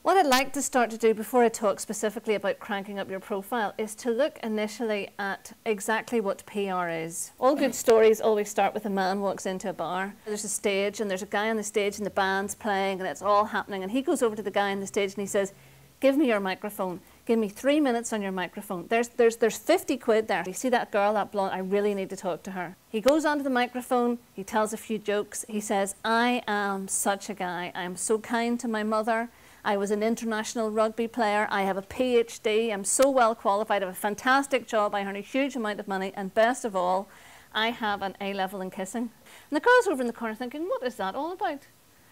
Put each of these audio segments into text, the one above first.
What I'd like to start to do before I talk specifically about cranking up your profile is to look initially at exactly what PR is. All good stories always start with a man walks into a bar. There's a stage and there's a guy on the stage and the band's playing and it's all happening, and he goes over to the guy on the stage and he says, "Give me your microphone. Give me 3 minutes on your microphone. There's 50 quid there. You see that girl, that blonde? I really need to talk to her." He goes onto the microphone, he tells a few jokes. He says, "I am such a guy. I am so kind to my mother. I was an international rugby player. I have a PhD. I'm so well qualified. I have a fantastic job. I earn a huge amount of money. And best of all, I have an A-level in kissing." And the girl's over in the corner thinking, what is that all about?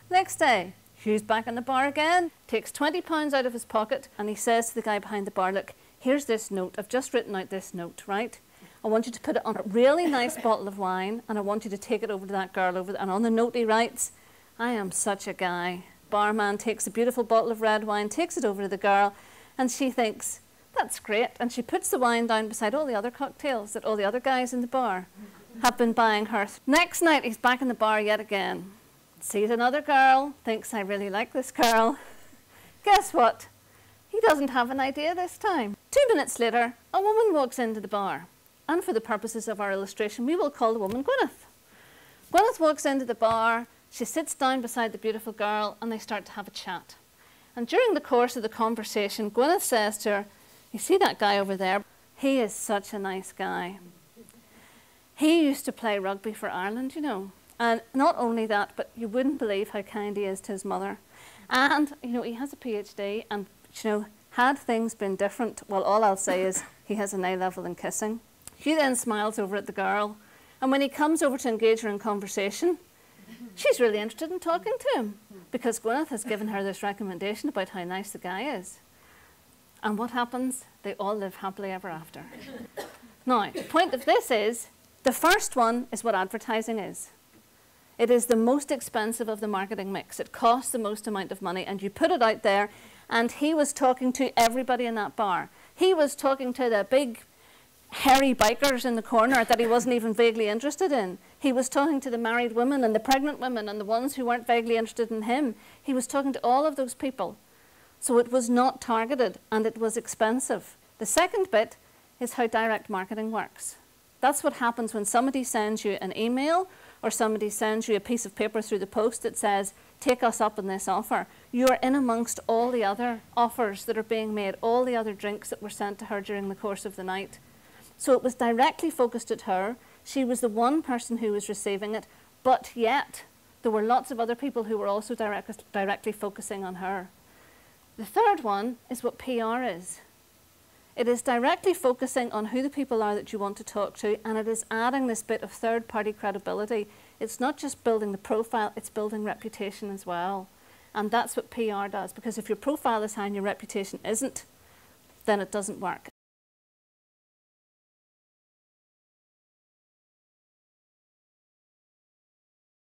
Next day, Hugh's back in the bar again, takes £20 out of his pocket, and he says to the guy behind the bar, "Look, here's this note. I've just written out this note, right? I want you to put it on a really nice bottle of wine, and I want you to take it over to that girl over there." And on the note he writes, "I am such a guy." Barman takes a beautiful bottle of red wine, takes it over to the girl, and she thinks, that's great. And she puts the wine down beside all the other cocktails that all the other guys in the bar have been buying her. Next night, he's back in the bar yet again. Sees another girl, thinks, I really like this girl. Guess what? He doesn't have an idea this time. 2 minutes later, a woman walks into the bar. And for the purposes of our illustration, we will call the woman Gwynneth. Gwynneth walks into the bar. She sits down beside the beautiful girl and they start to have a chat. And during the course of the conversation, Gwynneth says to her, "You see that guy over there? He is such a nice guy. He used to play rugby for Ireland, you know. And not only that, but you wouldn't believe how kind he is to his mother. And, you know, he has a PhD and, you know, had things been different, well, all I'll say is he has an A-level in kissing." Hugh then smiles over at the girl. And when he comes over to engage her in conversation, she's really interested in talking to him because Gwynneth has given her this recommendation about how nice the guy is. And what happens? They all live happily ever after. Now, the point of this is, the first one is what advertising is. It is the most expensive of the marketing mix. It costs the most amount of money, and you put it out there, and he was talking to everybody in that bar. He was talking to the big hairy bikers in the corner that he wasn't even vaguely interested in. He was talking to the married women and the pregnant women and the ones who weren't vaguely interested in him. He was talking to all of those people. So it was not targeted and it was expensive. The second bit is how direct marketing works. That's what happens when somebody sends you an email or somebody sends you a piece of paper through the post that says, "Take us up on this offer." You are in amongst all the other offers that are being made, all the other drinks that were sent to her during the course of the night. So it was directly focused at her. She was the one person who was receiving it, but yet there were lots of other people who were also directly focusing on her. The third one is what PR is. It is directly focusing on who the people are that you want to talk to, and it is adding this bit of third-party credibility. It's not just building the profile, it's building reputation as well. And that's what PR does, because if your profile is high and your reputation isn't, then it doesn't work.